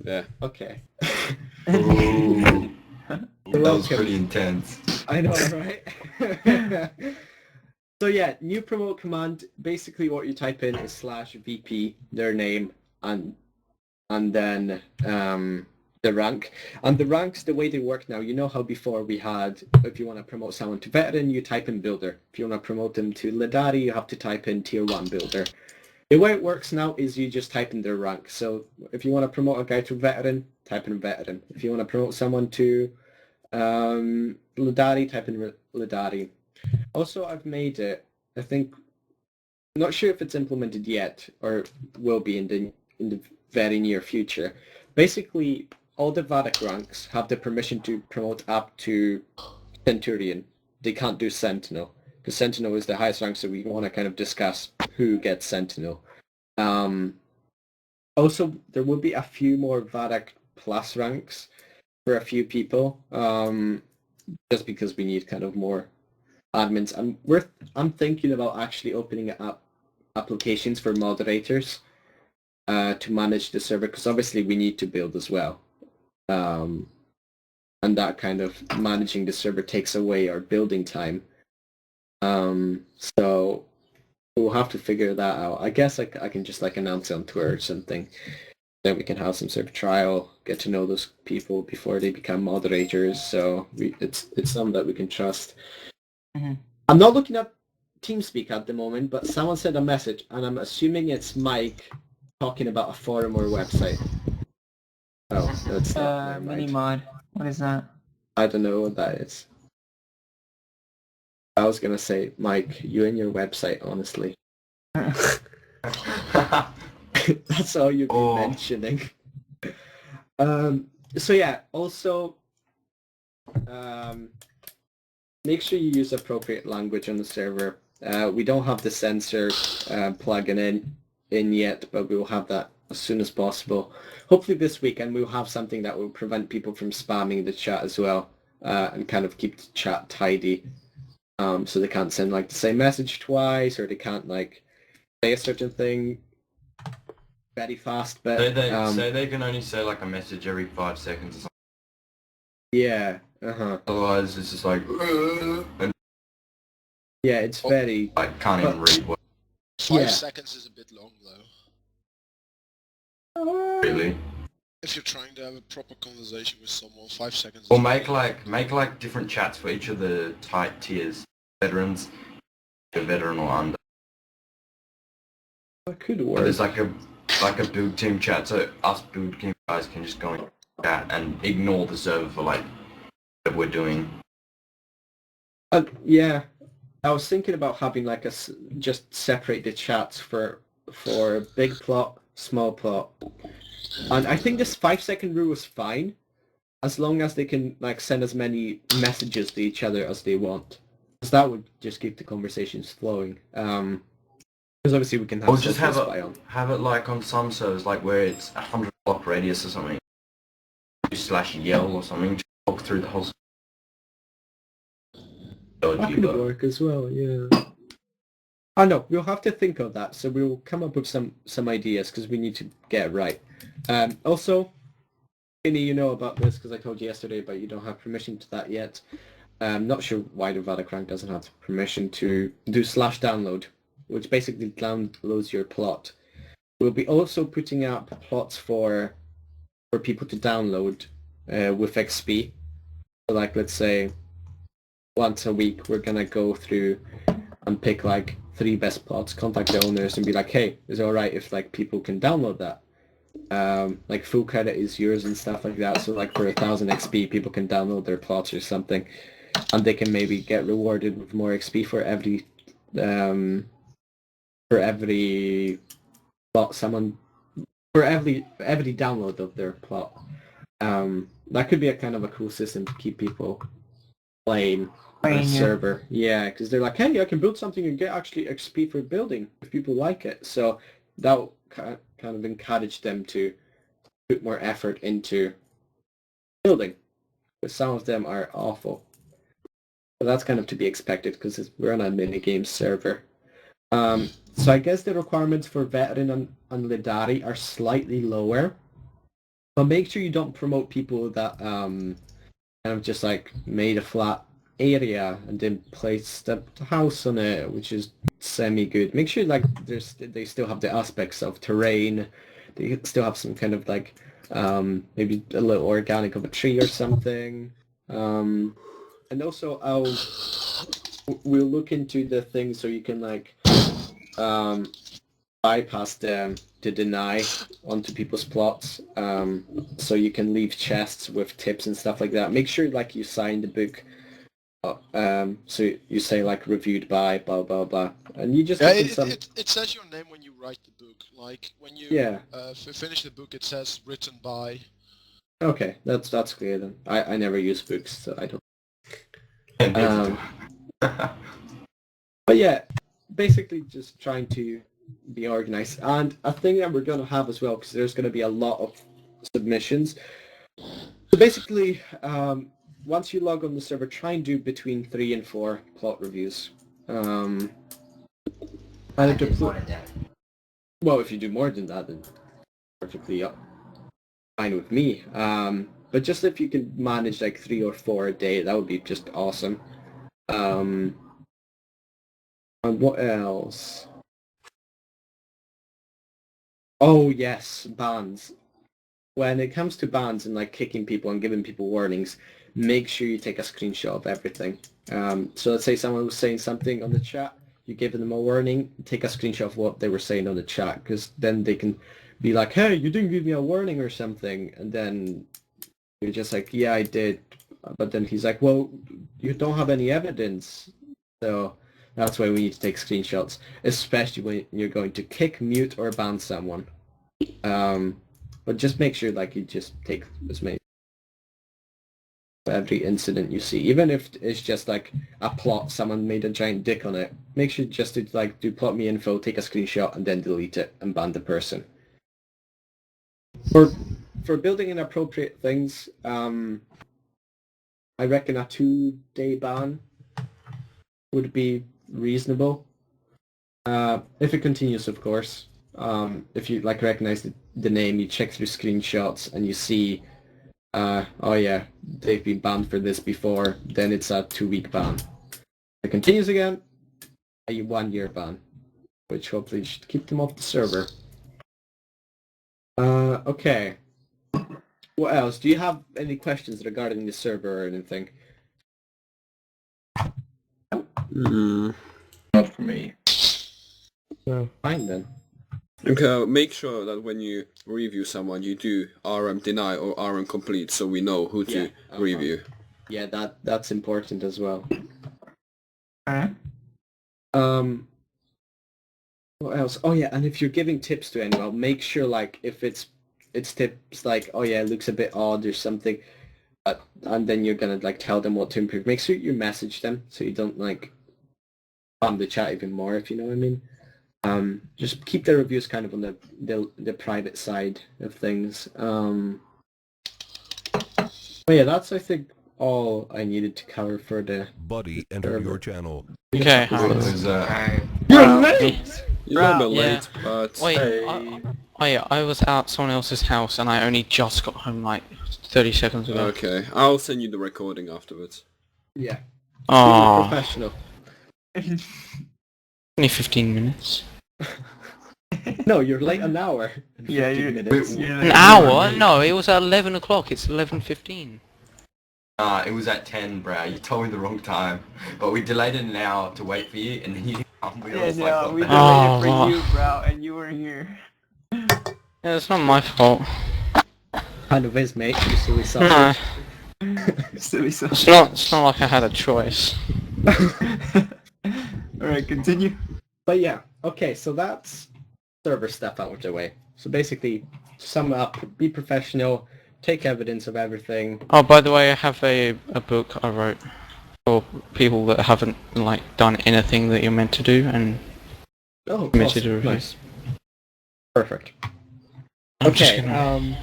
Yeah. Okay. Ooh, that was Welcome. pretty intense. I know, right? So yeah, new promote command. Basically, what you type in is slash VP, their name, and then the rank. And the ranks, the way they work now, you know how before we had, if you want to promote someone to veteran, you type in builder. If you want to promote them to Ladari, you have to type in tier 1 builder. The way it works now is you just type in their rank. So if you want to promote a guy to veteran, type in veteran. If you want to promote someone to Ladari, type in Ladari. Also, I've made it, I think, not sure if it's implemented yet or will be in the very near future. Basically, all the Vadic ranks have the permission to promote up to Centurion. They can't do Sentinel because Sentinel is the highest rank, so we want to kind of discuss who gets Sentinel. Um, Also, there will be a few more Vadic plus ranks for a few people, just because we need kind of more admins. I'm thinking about actually opening up applications for moderators to manage the server because obviously we need to build as well. And that kind of managing the server takes away our building time. So we'll have to figure that out. I guess I can just like announce it on Twitter or something. Then we can have some sort of trial, get to know those people before they become moderators. So it's something that we can trust. Mm-hmm. I'm not looking at TeamSpeak at the moment, but someone sent a message, and I'm assuming it's Mike talking about a forum or website. Oh, that's not. Never mind. Minimod. What is that? I don't know what that is. I was gonna say, Mike, you and your website, honestly. That's all you've been mentioning. So yeah, also make sure you use appropriate language on the server. We don't have the censor plugin in yet, but we will have that as soon as possible. Hopefully this week, and we'll have something that will prevent people from spamming the chat as well, and kind of keep the chat tidy. So they can't send like the same message twice, or they can't like say a certain thing very fast. But so they can only say like a message every 5 seconds or something. Yeah. Otherwise, it's just like. And yeah, it's very. I can't even read what. 5 seconds is a bit long though. Really. If you're trying to have a proper conversation with someone, 5 seconds. Or make like different chats for each of the tight tiers. Veterans, a veteran or under. That could work. There's like a build team chat, so us build team guys can just go in chat and ignore the server for like what we're doing. Yeah, I was thinking about having like just separate the chats for big plot, small plot, and I think this 5-second rule is fine, as long as they can like send as many messages to each other as they want, because that would just keep the conversations flowing. Because obviously we can have. Or just have it like on some servers, like where it's 100 block radius or something. /yell or something to walk through the whole. That could work as well, yeah. I know, we'll have to think of that, so we'll come up with some ideas, because we need to get it right. Also, Vinny, you know about this, because I told you yesterday, but you don't have permission to that yet. I'm not sure why the Vadacrank doesn't have permission to do /download, which basically downloads your plot. We'll be also putting up plots for people to download with XP. So like, let's say, once a week we're gonna go through and pick like 3 best plots, contact the owners and be like, hey, is it alright if like people can download that? Like full credit is yours and stuff like that, so like for 1000 XP people can download their plots or something, and they can maybe get rewarded with more XP for every plot someone, for every download of their plot. That could be a kind of a cool system to keep people playing on a server. Yeah, because they're like, hey, I can build something and get actually XP for building if people like it. So that will kind of encourage them to put more effort into building, because some of them are awful. But that's kind of to be expected because we're on a minigame server. So I guess the requirements for Veteran and Ladari are slightly lower. But make sure you don't promote people that kind of just like made a flat area and then placed a house on it, which is semi-good. Make sure like they still have the aspects of terrain. They still have some kind of like maybe a little organic of a tree or something. And also we'll look into the thing so you can like bypass the deny onto people's plots. So you can leave chests with tips and stuff like that. Make sure like you sign the book. So you say like reviewed by blah blah blah, and you just Yeah, give them some. it says your name when you write the book. Like when you Yeah. finish the book, it says written by. Okay, that's clear then. I never use books, so I don't. And But yeah, basically just trying to be organized. And a thing that we're going to have as well, because there's going to be a lot of submissions. So basically, once you log on the server, try and do between 3 and 4 plot reviews. And well, if you do more than that, then perfectly fine with me. But just if you can manage like 3 or 4 a day, that would be just awesome. And what else? Oh yes, bans. When it comes to bans and like kicking people and giving people warnings, make sure you take a screenshot of everything. So let's say someone was saying something on the chat, you give them a warning, take a screenshot of what they were saying on the chat, because then they can be like, hey, you didn't give me a warning or something, and then you're just like, yeah, I did. But then he's like, well, you don't have any evidence. So that's why we need to take screenshots, especially when you're going to kick, mute, or ban someone. But just make sure like you just take as many every incident you see, even if it's just like a plot, someone made a giant dick on it. Make sure just to like do plot me info, take a screenshot, and then delete it and ban the person. For building inappropriate things, I reckon a 2-day ban would be reasonable. If it continues, of course. If you like recognize the name, you check through screenshots and you see, oh yeah, they've been banned for this before, then it's a 2-week ban. If it continues again, a 1-year ban, which hopefully should keep them off the server. Okay. What else? Do you have any questions regarding the server or anything? not for me. No. Fine then. Okay, make sure that when you review someone, you do RM deny or RM complete, so we know who to review. Yeah, that's important as well. Alright. What else? Oh yeah, and if you're giving tips to anyone, make sure like if it's tips like, oh yeah, it looks a bit odd or something, and then you're gonna like tell them what to improve. Make sure you message them so you don't like spam the chat even more, if you know what I mean. Just keep the reviews kind of on the private side of things. But yeah, that's I think all I needed to cover for the. Buddy entered your channel. Okay, So it was, You're late. You're a bit Yeah. late, but Wait, I was at someone else's house and I only just got home like 30 seconds ago. okay. I'll send you the recording afterwards. Yeah. Oh, Professional. only 15 minutes. No, you're late an hour. and Yeah, 15 you're- minutes. An hour? No, it was at 11 o'clock. It's 11:15. it was at 10, bro. You told me the wrong time. But we delayed it an hour to wait for you, and then you didn't come. We Yeah, was no, like, we what delayed the Oh, it wow. for you, bro, and you weren't here. Yeah, it's not my fault. Kind of is, mate. You silly No, son. Silly son. it's not like I had a choice. Alright, continue. But yeah, okay, so that's server stuff out of the way. So basically, to sum up, be professional, take evidence of everything. Oh, by the way, I have a book I wrote for people that haven't like done anything that you're meant to do and Oh, committed a awesome. review. Nice. Perfect. I'm just Okay, gonna-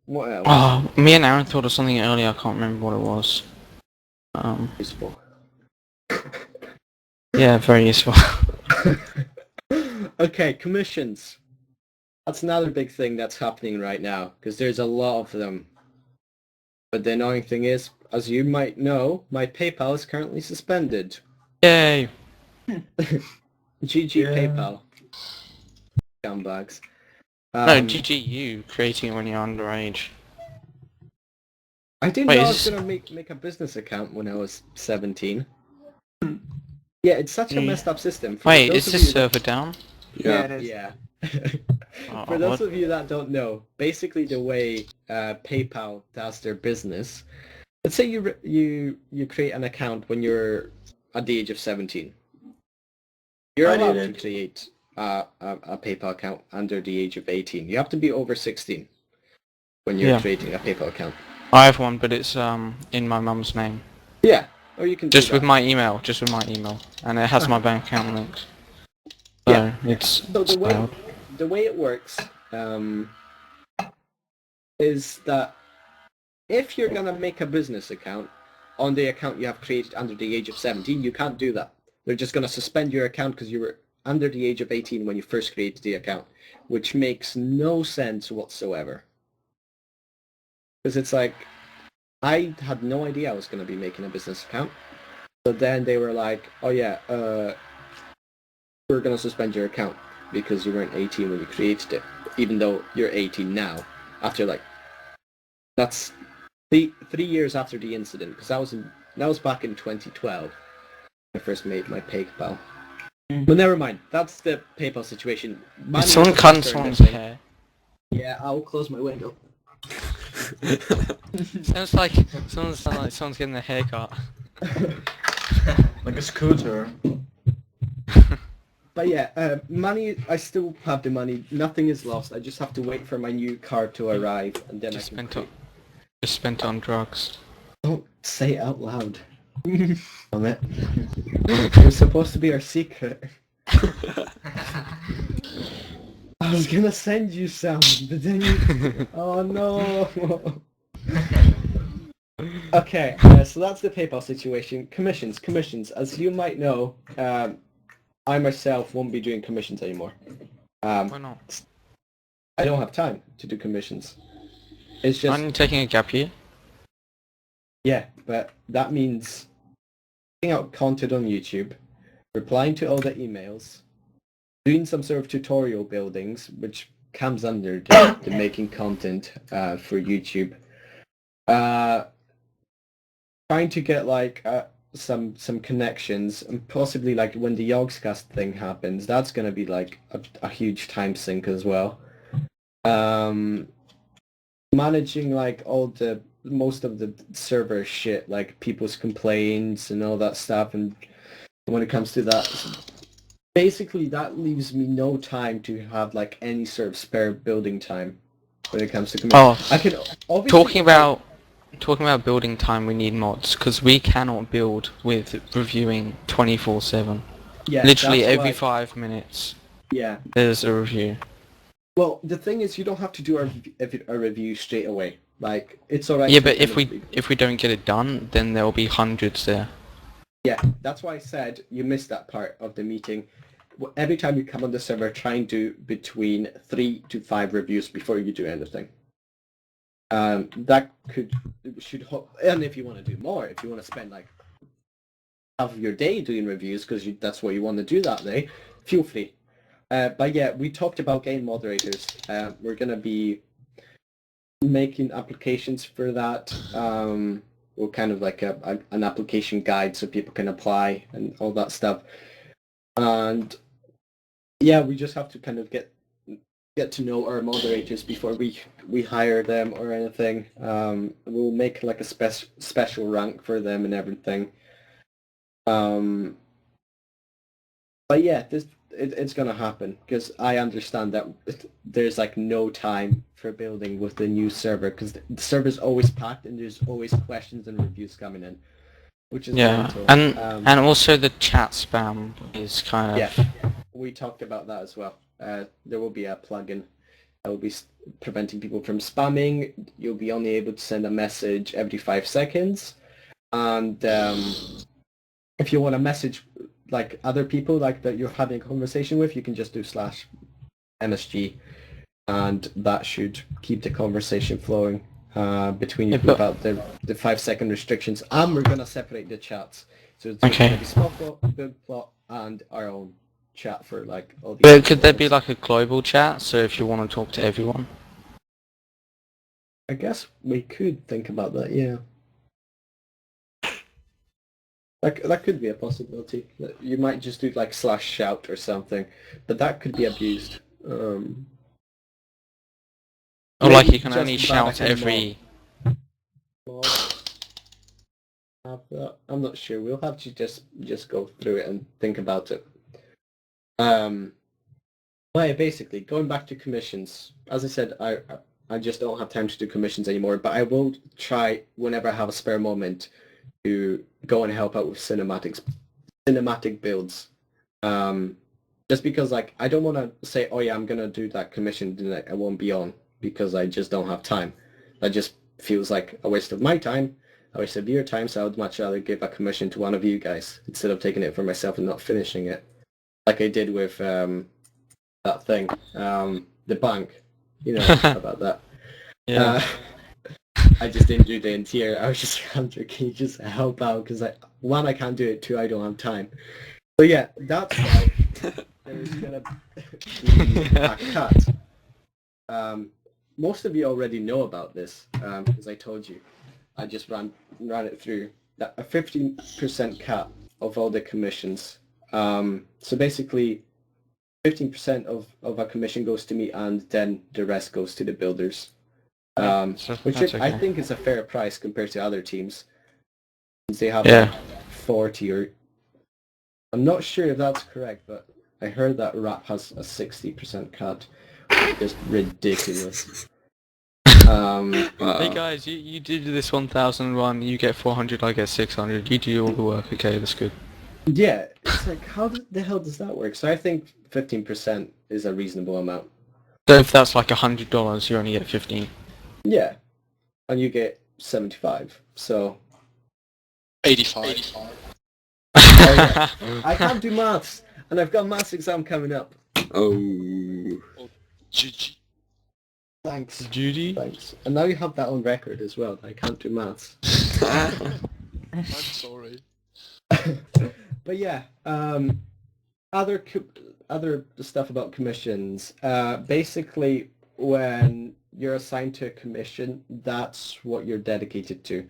what else? Oh, me and Aaron thought of something earlier. I can't remember what it was. Useful. Yeah, very useful. Okay, commissions. That's another big thing that's happening right now, because there's a lot of them. But the annoying thing is, as you might know, my PayPal is currently suspended. Yay! GG Yeah. PayPal. Scumbags. No, GGU creating it when you're underage. I didn't Wait, know I is was this- going to make a business account when I was 17. Yeah, it's such a Yeah. messed up system. For Wait, those is of this you that- server down? Yeah, it is. Yeah. Oh, For those what? of you that don't know, basically the way PayPal does their business, let's say you create an account when you're at the age of 17. You're I allowed did to it. create a PayPal account under the age of 18. You have to be over 16 when you're Yeah. creating a PayPal account. I have one, but it's in my mum's name. Yeah, or you can do Just with that. my email, and it has my bank account linked. So Yeah. it's So allowed. the way it works is that if you're gonna make a business account on the account you have created under the age of 17, you can't do that. They're just gonna suspend your account because you were under the age of 18 when you first created the account, which makes no sense whatsoever. Because it's like, I had no idea I was gonna be making a business account. So then they were like, oh yeah, we're going to suspend your account because you weren't 18 when you created it, even though you're 18 now. After that's 3 years after the incident, because that was back in 2012. I first made my PayPal. But never mind, that's the PayPal situation. Money Did someone is cut faster and someone's everything. hair? Yeah, I'll close my window. Sounds like someone's getting a haircut. Like a scooter. But yeah, money, I still have the money. Nothing is lost. I just have to wait for my new card to arrive, and then Just I can spent on drugs. Don't say it out loud. Damn it. It was supposed to be our secret. I was gonna send you some, but then you... Oh no! Okay, so that's the PayPal situation. Commissions. As you might know, I myself won't be doing commissions anymore. Why not? I don't have time to do commissions. It's just... Aren't you taking a gap year? Yeah, but that means putting out content on YouTube, replying to all the emails, doing some sort of tutorial buildings, which comes under the making content for YouTube. Trying to get some connections, and possibly when the Yogscast thing happens, that's gonna be a huge time sink as well. Managing most of the server shit, like people's complaints and all that stuff, and when it comes to that, basically that leaves me no time to have any sort of spare building time when it comes to commission. Oh, I can obviously talking about building time, we need mods because we cannot build with reviewing 24/7. yeah, Literally that's every why- 5 minutes yeah. there's a review. Well, the thing is, you don't have to do a review straight away. It's alright. Yeah, to but kind of- if we don't get it done, then there will be hundreds there. Yeah, that's why I said you missed that part of the meeting. Every time you come on the server, try and do between 3 to 5 reviews before you do anything. That and if you want to do more, if you want to spend half of your day doing reviews because that's what you want to do that day, feel free. But yeah, we talked about game moderators. We're gonna be making applications for that. Or kind of an application guide so people can apply and all that stuff. And yeah, we just have to kind of get to know our moderators before we hire them or anything. We'll make a special rank for them and everything. But yeah, it's gonna happen because I understand that there's no time for building with the new server because the server's always packed and there's always questions and reviews coming in, which is Yeah, mental. and also the chat spam is kind of... Yeah, we talked about that as well. There will be a plugin that will be preventing people from spamming. You'll be only able to send a message every 5 seconds, and if you want to message other people that you're having a conversation with, you can just do /MSG. and that should keep the conversation flowing between you Yeah, two but- about the 5-second restrictions. And we're gonna separate the chats. So it's Okay. gonna be small plot, big plot, and our own chat for like all the. But could there be like a global chat, so if you want to talk to everyone? I guess we could think about that. Yeah. That could be a possibility. You might just do like /shout or something, but that could be abused. Or like Maybe you can just only about shout like a every... mod have that. I'm not sure. We'll have to just go through it and think about it. Well, yeah, basically, going back to commissions. As I said, I just don't have time to do commissions anymore, but I will try whenever I have a spare moment to go and help out with cinematic builds. Just because like I don't want to say, oh yeah, I'm gonna do that commission, then I won't be on because I just don't have time. That just feels like a waste of my time, a waste of your time. So I would much rather give a commission to one of you guys instead of taking it for myself and not finishing it, like I did with that thing, the bank. You know about that. Yeah. I just didn't do the interior. I was just Hunter, can you just help out? Because one, I can't do it. Two, I don't have time. So yeah, that's why there's gonna be a cut. Most of you already know about this because I told you. I just ran it through. That a 15% cut of all the commissions. So basically, 15% of a commission goes to me, and then the rest goes to the builders. So Which that's I okay. think is a fair price compared to other teams. Since they have Yeah. like 40 or... I'm not sure if that's correct, but I heard that Rap has a 60% cut. Just ridiculous. Hey guys, you did this 1001, you get 400, I get 600. You do all the work, okay, that's good. Yeah, it's like, how the hell does that work? So I think 15% is a reasonable amount. So if that's like $100, you only get 15. Yeah, and you get 75. So 85. I can't do maths, and I've got a maths exam coming up. Oh. GG. Thanks. Judy? Thanks. And now you have that on record as well. That I can't do maths. I'm sorry. But yeah, other stuff about commissions. Basically, when you're assigned to a commission, that's what you're dedicated to.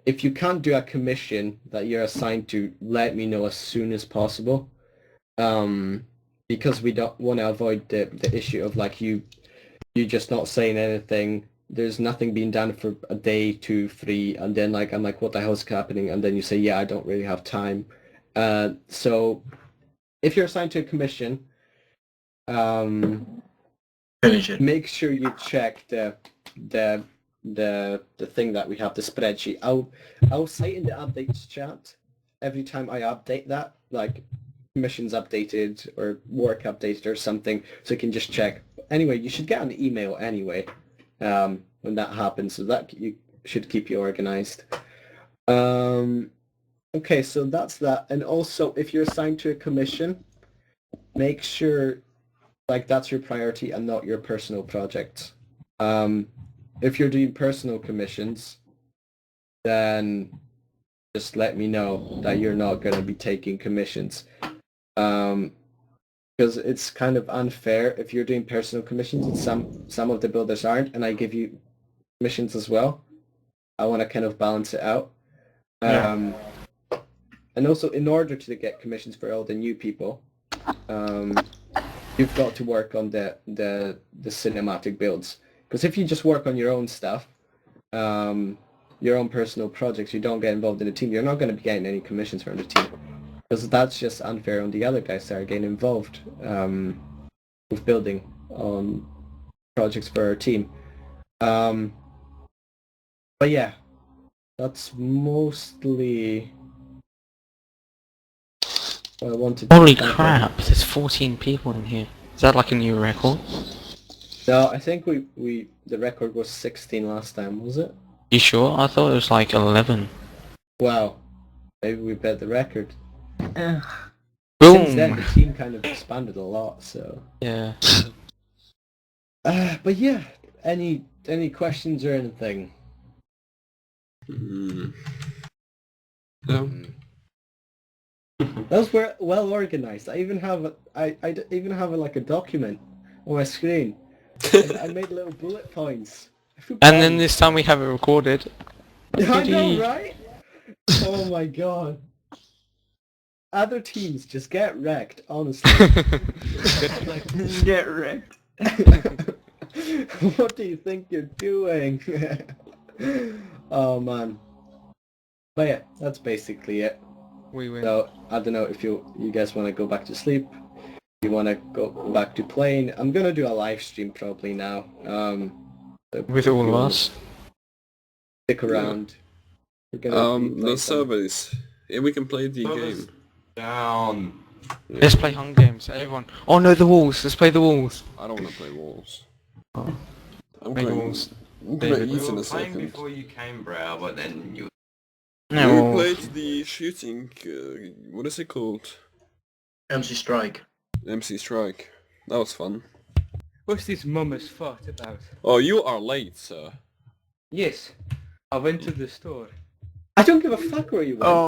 If you can't do a commission that you're assigned to, let me know as soon as possible. Because we don't want to avoid the issue of like you just not saying anything. There's nothing being done for a day, 2, 3, and then like I'm like, what the hell's happening? And then you say, yeah, I don't really have time. So if you're assigned to a commission, Finish it. make sure you check the thing that we have, the spreadsheet. I'll say in the updates chat every time I update that, like commissions updated or work updated or something, so you can just check. Anyway, you should get an email anyway when that happens, so that you should keep you organized. Okay, so that's that. And also, if you're assigned to a commission, make sure like that's your priority and not your personal project. If you're doing personal commissions, then just let me know that you're not going to be taking commissions. Because it's kind of unfair if you're doing personal commissions and some of the builders aren't, and I give you commissions as well. I want to kind of balance it out. And also, in order to get commissions for all the new people, you've got to work on the cinematic builds. Because if you just work on your own stuff, your own personal projects, you don't get involved in the team, you're not going to be getting any commissions from the team. Because that's just unfair on the other guys that are getting involved with building on projects for our team. But yeah, that's mostly what I wanted to Holy talk about. crap, there's 14 people in here. Is that like a new record? No, I think the record was 16 last time, was it? You sure? I thought it was like 11. Wow, maybe we bet the record. Ugh. Since then, Boom! the team kind of expanded a lot, so... Yeah. But yeah, any questions or anything? No. Those were well organized. I even have like a document on my screen. I made little bullet points. And then this time we have it recorded. I know, right? Oh my god. Other teams just get wrecked, honestly. Get wrecked. What do you think you're doing? Oh man. But yeah, that's basically it. We win. So I don't know if you guys want to go back to sleep. You want to go back to playing. I'm gonna do a live stream probably now. With all of us. Stick around. We're gonna be playing The some- servers. Yeah, we can play the Servers. game. Down. Let's play Hunger Games, everyone. Oh no, the walls. Let's play the walls. I don't want to play walls. Oh. I'm Play going. walls. I'm gonna David. We eat in were a playing second. before you came, bro, but then you... No. We played the shooting. What is it called? MC Strike. MC Strike. That was fun. What's this mummer's fart about? Oh, you are late, sir. Yes, I went to the store. I don't give a fuck where you went. Oh.